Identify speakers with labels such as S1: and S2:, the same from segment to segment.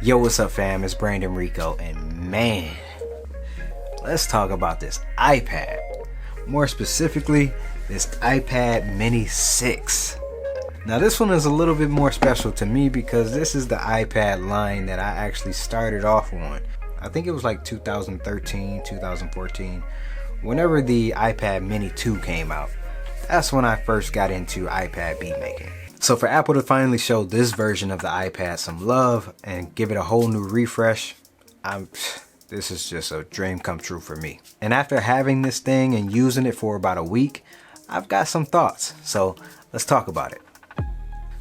S1: Yo, what's up fam? It's Brandon Rico, and man, let's talk about this iPad. More specifically, this iPad Mini 6. Now this one is a little bit more special to me because this is the iPad line that I actually started off on. I think it was like 2013, 2014, whenever the iPad Mini 2 came out. That's when I first got into iPad beat making. So for Apple to finally show this version of the iPad some love and give it a whole new refresh, this is just a dream come true for me. And after having this thing and using it for about a week, I've got some thoughts. So let's talk about it.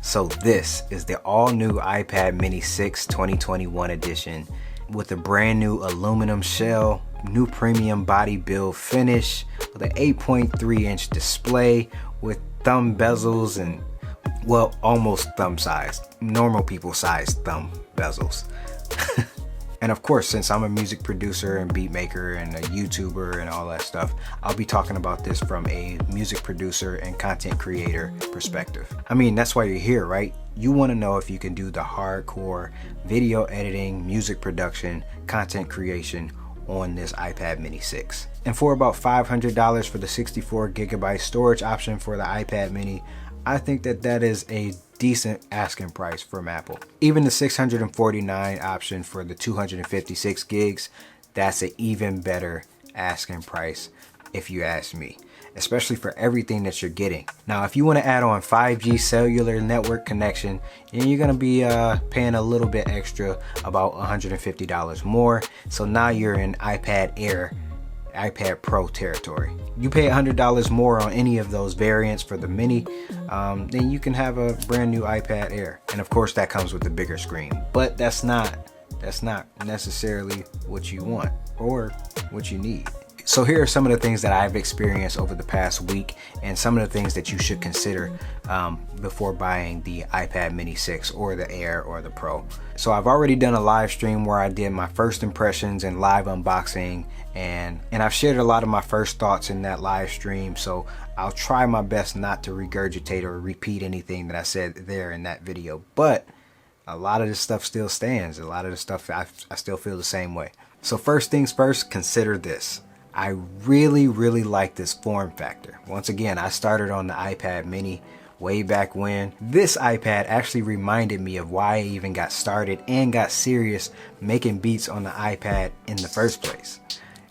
S1: So this is the all new iPad Mini 6 2021 edition with a brand new aluminum shell, new premium body build finish with an 8.3 inch display with thumb bezels and, well, almost thumb sized, normal people sized thumb bezels. And of course, since I'm a music producer and beat maker and a YouTuber and all that stuff, I'll be talking about this from a music producer and content creator perspective. I mean, that's why you're here, right? You want to know if you can do the hardcore video editing, music production, content creation on this iPad Mini 6. And for about $500 for the 64 gigabyte storage option for the iPad Mini, I think that is a decent asking price from Apple. Even the $649 option for the 256 gigs, that's an even better asking price if you ask me, especially for everything that you're getting. Now, if you want to add on 5G cellular network connection, you're going to be paying a little bit extra, about $150 more. So now you're in iPad Air, iPad Pro territory. You pay $100 more on any of those variants for the Mini, then you can have a brand new iPad Air. And of course that comes with the bigger screen, but that's not necessarily what you want or what you need. So here are some of the things that I've experienced over the past week and some of the things that you should consider before buying the iPad Mini 6 or the Air or the Pro. So I've already done a live stream where I did my first impressions and live unboxing, and I've shared a lot of my first thoughts in that live stream. So I'll try my best not to regurgitate or repeat anything that I said there in that video. But a lot of this stuff still stands. A lot of the stuff I still feel the same way. So first things first, consider this. I really like this form factor. Once again, I started on the iPad Mini way back when. This iPad actually reminded me of why I even got started and got serious making beats on the iPad in the first place.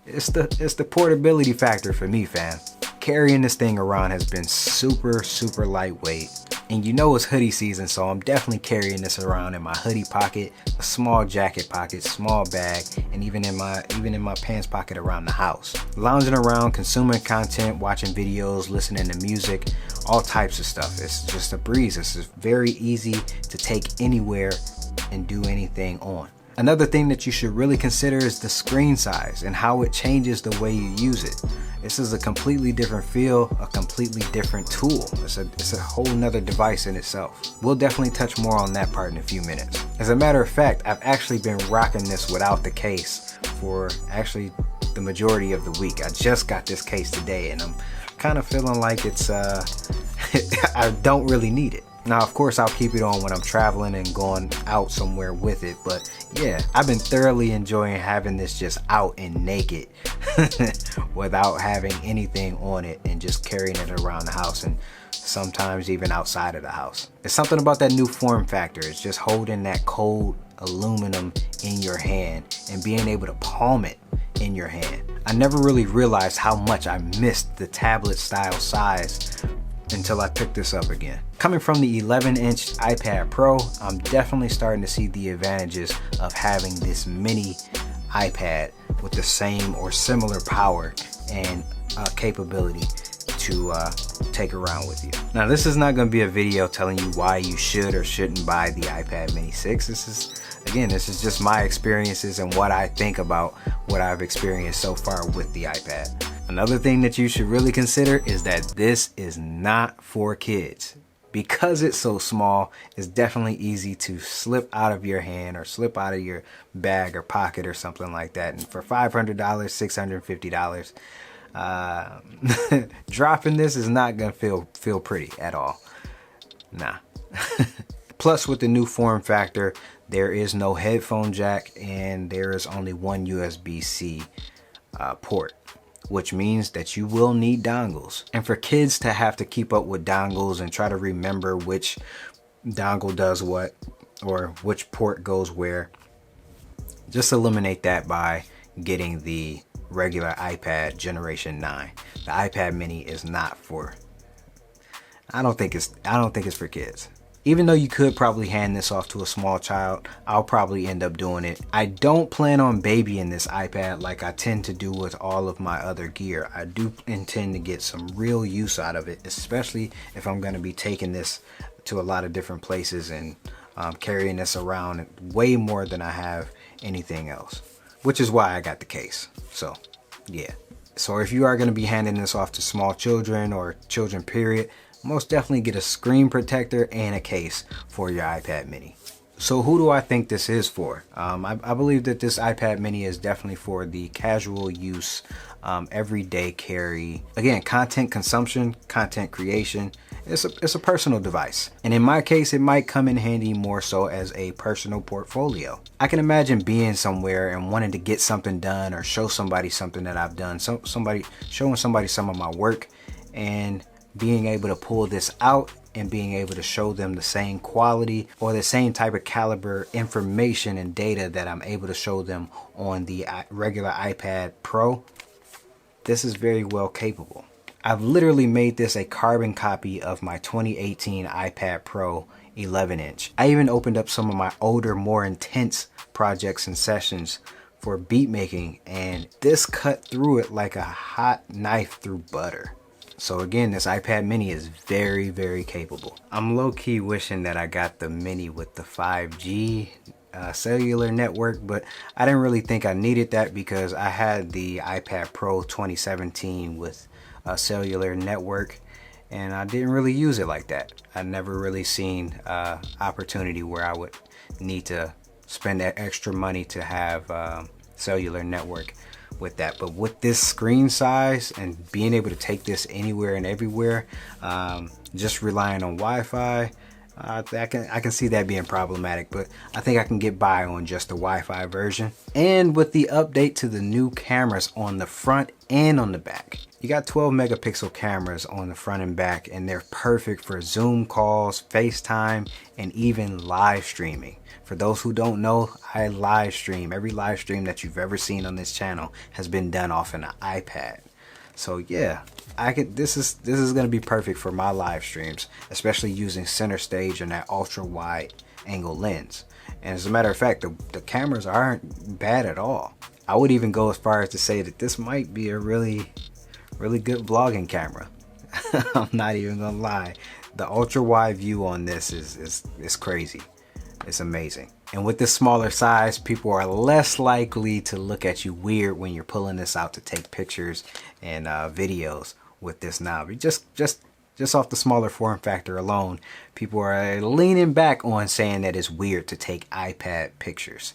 S1: It's the portability factor for me, fam. Carrying this thing around has been super lightweight. And you know it's hoodie season, so I'm definitely carrying this around in my hoodie pocket, a small jacket pocket, small bag, and even in my pants pocket around the house. Lounging around, consuming content, watching videos, listening to music, all types of stuff. It's just a breeze. It's just very easy to take anywhere and do anything on. Another thing that you should really consider is the screen size and how it changes the way you use it. This is a completely different feel, a completely different tool. It's a whole nother device in itself. We'll definitely touch more on that part in a few minutes. As a matter of fact, I've actually been rocking this without the case for actually the majority of the week. I just got this case today and I'm kind of feeling like it's I don't really need it. Now, of course, I'll keep it on when I'm traveling and going out somewhere with it. But yeah, I've been thoroughly enjoying having this just out and naked without having anything on it and just carrying it around the house and sometimes even outside of the house. It's something about that new form factor. It's just holding that cold aluminum in your hand and being able to palm it in your hand. I never really realized how much I missed the tablet style size until I picked this up again. Coming from the 11-inch iPad Pro, I'm definitely starting to see the advantages of having this mini iPad with the same or similar power and capability to take around with you. Now, this is not going to be a video telling you why you should or shouldn't buy the iPad Mini 6. This is just my experiences and what I think about what I've experienced so far with the iPad. Another thing that you should really consider is that this is not for kids. Because it's so small, it's definitely easy to slip out of your hand or slip out of your bag or pocket or something like that. And for $500, $650, dropping this is not gonna feel pretty at all. Nah. Plus, with the new form factor, There is no headphone jack, and there is only one USB-C port, which means that you will need dongles. And for kids to have to keep up with dongles and try to remember which dongle does what or which port goes where, just eliminate that by getting the regular iPad Generation 9. The iPad mini is not for, I don't think it's for kids. Even though you could probably hand this off to a small child, I'll probably end up doing it. I don't plan on babying this iPad like I tend to do with all of my other gear. I do intend to get some real use out of it, especially if I'm going to be taking this to a lot of different places and carrying this around way more than I have anything else, which is why I got the case. So yeah, so if you are going to be handing this off to small children or children period, most definitely get a screen protector and a case for your iPad mini. So who do I think this is for? I believe that this iPad mini is definitely for the casual use, everyday carry. Again, content consumption, content creation. It's a personal device. And in my case, it might come in handy more so as a personal portfolio. I can imagine being somewhere and wanting to get something done or show somebody something that I've done. Showing somebody some of my work, and being able to pull this out and being able to show them the same quality or the same type of caliber information and data that I'm able to show them on the regular iPad Pro. This is very well capable. I've literally made this a carbon copy of my 2018 iPad Pro 11-inch. I even opened up some of my older, more intense projects and sessions for beat making, and this cut through it like a hot knife through butter. So again, this iPad mini is very, very capable. I'm low-key wishing that I got the mini with the 5G cellular network, but I didn't really think I needed that because I had the iPad Pro 2017 with a cellular network, and I didn't really use it like that. I never really seen opportunity where I would need to spend that extra money to have cellular network with that. But with this screen size and being able to take this anywhere and everywhere, just relying on Wi-Fi, I can see that being problematic, but I think I can get by on just the Wi-Fi version. And with the update to the new cameras on the front and on the back, you got 12 megapixel cameras on the front and back, and they're perfect for Zoom calls, FaceTime, and even live streaming. For those who don't know, I live stream. Every live stream that you've ever seen on this channel has been done off an iPad. So yeah, this is going to be perfect for my live streams, especially using center stage and that ultra wide angle lens. And as a matter of fact, the cameras aren't bad at all. I would even go as far as to say that this might be a really good vlogging camera. I'm not even gonna lie. The ultra wide view on this is crazy. It's amazing. And with this smaller size, people are less likely to look at you weird when you're pulling this out to take pictures and videos with this now. Just off the smaller form factor alone, people are leaning back on saying that it's weird to take iPad pictures.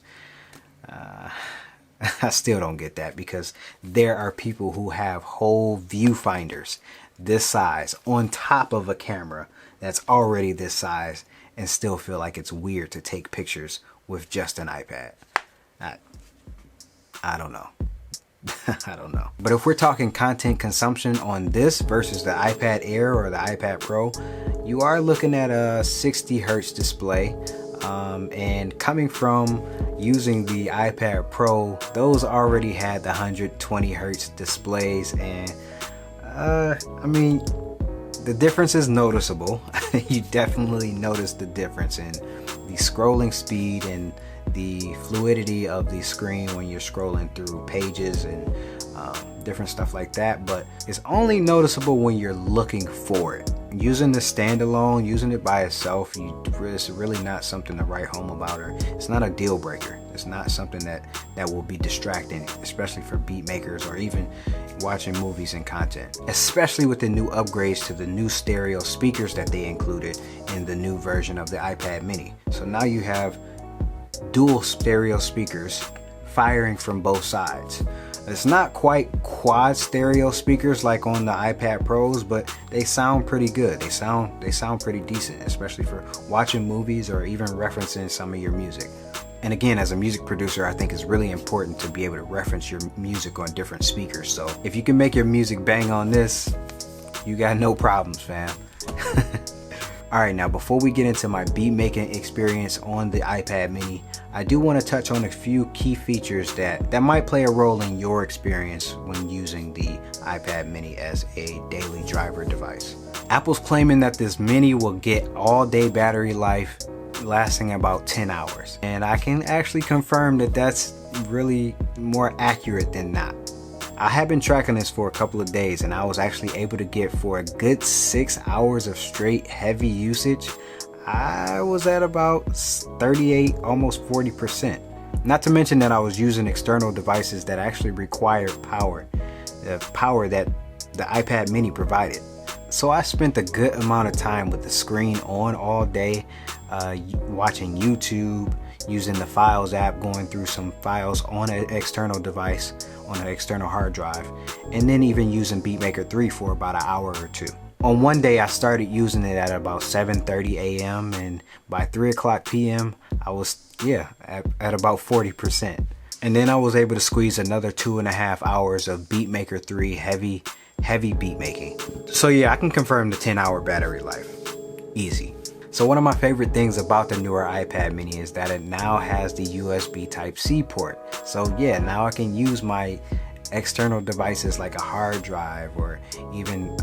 S1: I still don't get that, because there are people who have whole viewfinders this size on top of a camera that's already this size and still feel like it's weird to take pictures with just an iPad. I don't know. I don't know. But if we're talking content consumption on this versus the iPad Air or the iPad Pro, you are looking at a 60 hertz display. And coming from using the iPad Pro, those already had the 120 hertz displays, and I mean, the difference is noticeable. You definitely notice the difference in the scrolling speed and the fluidity of the screen when you're scrolling through pages and different stuff like that, but it's only noticeable when you're looking for it. Using the standalone, using it by itself, it's really not something to write home about, or it's not a deal breaker. It's not something that will be distracting, especially for beat makers or even watching movies and content, especially with the new upgrades to the new stereo speakers that they included in the new version of the iPad mini. So now you have dual stereo speakers firing from both sides. It's not quite quad stereo speakers like on the iPad Pros, but they sound pretty good. They sound pretty decent, especially for watching movies or even referencing some of your music. And again, as a music producer, I think it's really important to be able to reference your music on different speakers. So if you can make your music bang on this, you got no problems, fam. Alright, now before we get into my beat making experience on the iPad mini, I do want to touch on a few key features that might play a role in your experience when using the iPad mini as a daily driver device. Apple's claiming that this mini will get all day battery life lasting about 10 hours. And I can actually confirm that that's really more accurate than not. I have been tracking this for a couple of days and I was actually able to get for a good 6 hours of straight heavy usage. I was at about 38, almost 40%. Not to mention that I was using external devices that actually required power, the power that the iPad mini provided. So I spent a good amount of time with the screen on all day, watching YouTube, using the Files app, going through some files on an external device, on an external hard drive, and then even using Beatmaker 3 for about an hour or two. On one day I started using it at about 7:30 a.m. and by 3 o'clock p.m. I was at about 40%. And then I was able to squeeze another 2.5 hours of Beatmaker 3 heavy beat making. So yeah, I can confirm the 10-hour battery life. Easy. So one of my favorite things about the newer iPad mini is that it now has the USB Type-C port. So yeah, now I can use my external devices like a hard drive or even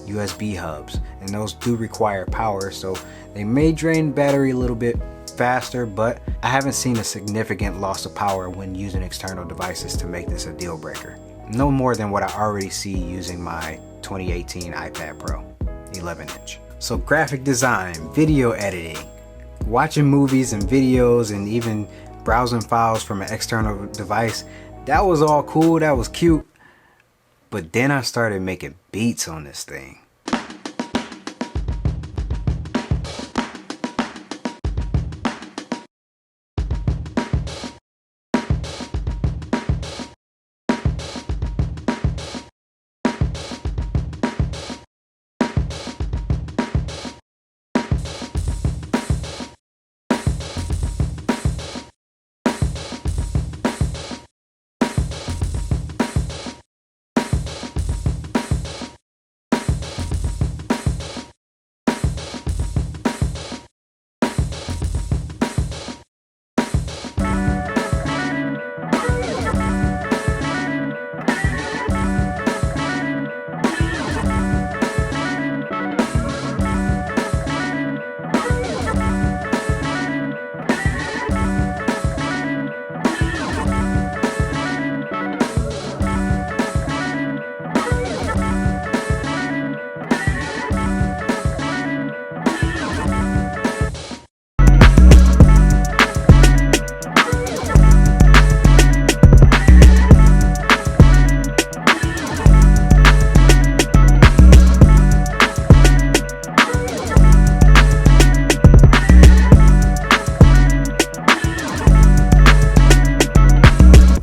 S1: USB hubs, and those do require power, so they may drain battery a little bit faster, but I haven't seen a significant loss of power when using external devices to make this a deal breaker. No more than what I already see using my 2018 iPad Pro 11-inch. So graphic design, video editing, watching movies and videos, and even browsing files from an external device, that was all cool, that was cute. But then I started making beats on this thing.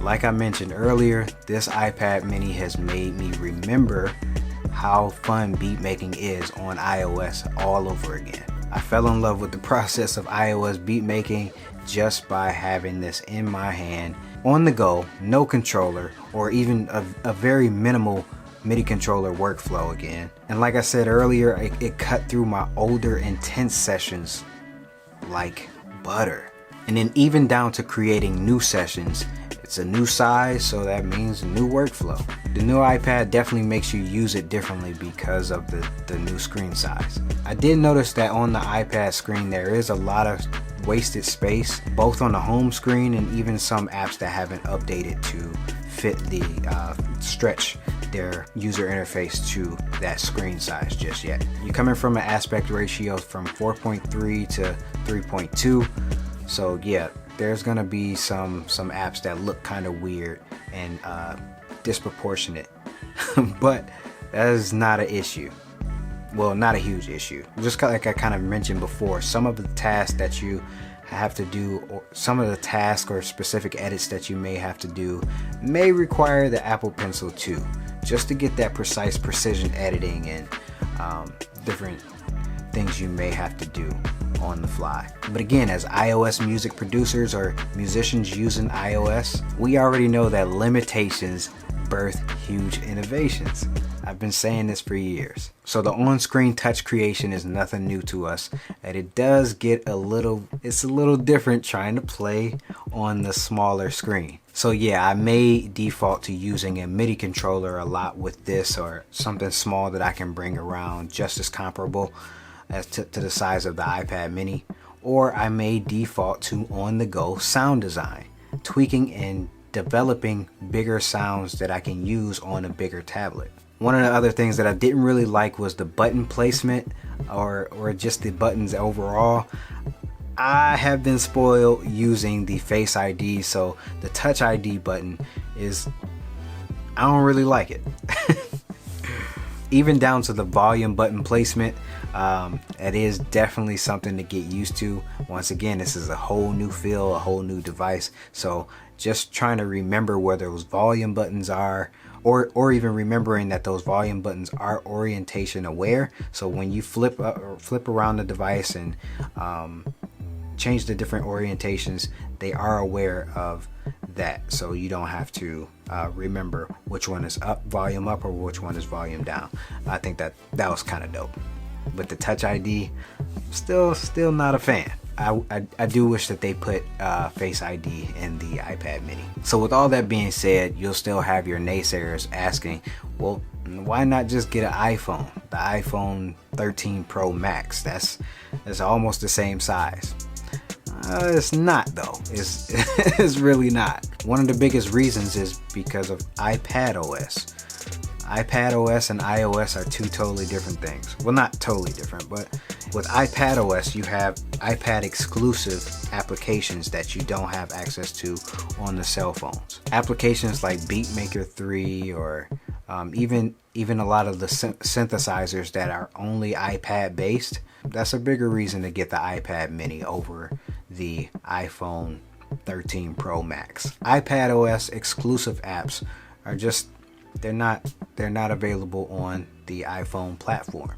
S1: Like I mentioned earlier, this iPad mini has made me remember how fun beat making is on iOS all over again. I fell in love with the process of iOS beat making just by having this in my hand, on the go, no controller, or even a very minimal MIDI controller workflow again. And like I said earlier, it cut through my older intense sessions like butter. And then even down to creating new sessions. It's a new size, so that means a new workflow. The new iPad definitely makes you use it differently because of the new screen size. I did notice that on the iPad screen there is a lot of wasted space, both on the home screen and even some apps that haven't updated to fit the stretch their user interface to that screen size just yet. You're coming from an aspect ratio from 4.3 to 3.2, so yeah, there's gonna be some apps that look kind of weird and disproportionate, but that is not an issue. Well, not a huge issue. Just like I kind of mentioned before, some of the tasks that you have to do, or some of the tasks or specific edits that you may have to do may require the Apple Pencil 2 just to get that precise precision editing and different things you may have to do on the fly. But again, as iOS music producers or musicians using iOS, we already know that limitations birth huge innovations. I've been saying this for years. So the on-screen touch creation is nothing new to us, and it does get it's a little different trying to play on the smaller screen. So yeah, I may default to using a MIDI controller a lot with this, or something small that I can bring around just as comparable as to the size of the iPad mini. Or I may default to on-the-go sound design, tweaking and developing bigger sounds that I can use on a bigger tablet. One of the other things that I didn't really like was the button placement or just the buttons overall. I have been spoiled using the Face ID, so the Touch ID button I don't really like it. Even down to the volume button placement, it is definitely something to get used to. Once again, this is a whole new feel, a whole new device, so just trying to remember where those volume buttons are, or even remembering that those volume buttons are orientation aware, so when you flip around the device and change the different orientations, they are aware of that, so you don't have to remember which one is volume up or which one is volume down. I think that was kind of dope. But the Touch ID, still not a fan. I do wish that they put Face ID in the iPad mini. So with all that being said, you'll still have your naysayers asking, well, why not just get an iPhone? The iPhone 13 Pro Max, that's almost the same size. It's not though. It's really not. One of the biggest reasons is because of iPadOS. iPadOS and iOS are two totally different things. Well, not totally different, but with iPadOS, you have iPad exclusive applications that you don't have access to on the cell phones. Applications like Beatmaker 3 or even a lot of the synthesizers that are only iPad based. That's a bigger reason to get the iPad mini over the iPhone 13 Pro Max. iPadOS exclusive apps are just they're not available on the iPhone platform.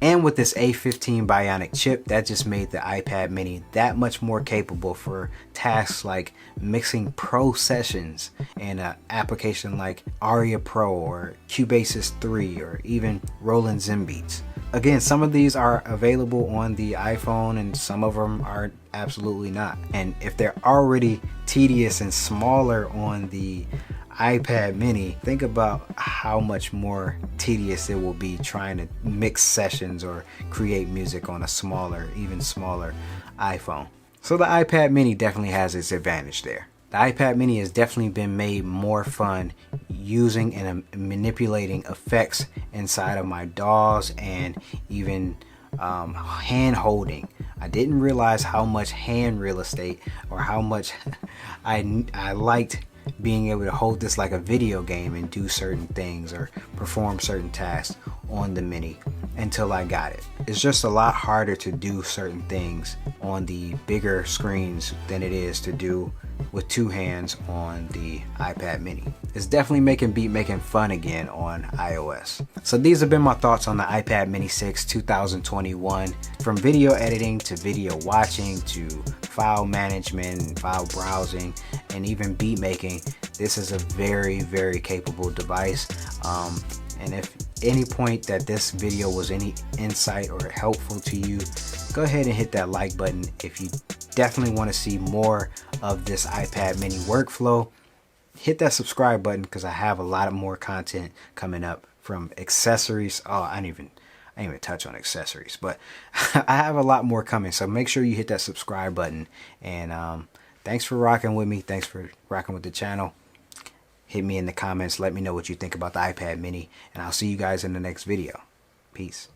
S1: And with this A15 Bionic chip, that just made the iPad mini that much more capable for tasks like mixing pro sessions in an application like Aria Pro or Cubasis 3 or even Roland Zenbeats. Again, some of these are available on the iPhone and some of them are absolutely not. And if they're already tedious and smaller on the iPad mini, think about how much more tedious it will be trying to mix sessions or create music on a even smaller iPhone. So the iPad mini definitely has its advantage there. The iPad mini has definitely been made more fun using and manipulating effects inside of my DAWs and even hand holding. I didn't realize how much hand real estate or how much I liked being able to hold this like a video game and do certain things or perform certain tasks on the mini until I got it. It's just a lot harder to do certain things on the bigger screens than it is to do with two hands on the iPad mini. It's definitely making beat making fun again on iOS. So these have been my thoughts on the iPad mini 6 2021. From video editing to video watching to file management, file browsing, and even beat making, this is a very, very capable device. And if any point that this video was any insight or helpful to you, go ahead and hit that like button. If you definitely want to see more of this iPad mini workflow, hit that subscribe button because I have a lot of more content coming up from accessories. Oh, I didn't even touch on accessories, but I have a lot more coming. So make sure you hit that subscribe button. And thanks for rocking with me. Thanks for rocking with the channel. Hit me in the comments. Let me know what you think about the iPad mini. And I'll see you guys in the next video. Peace.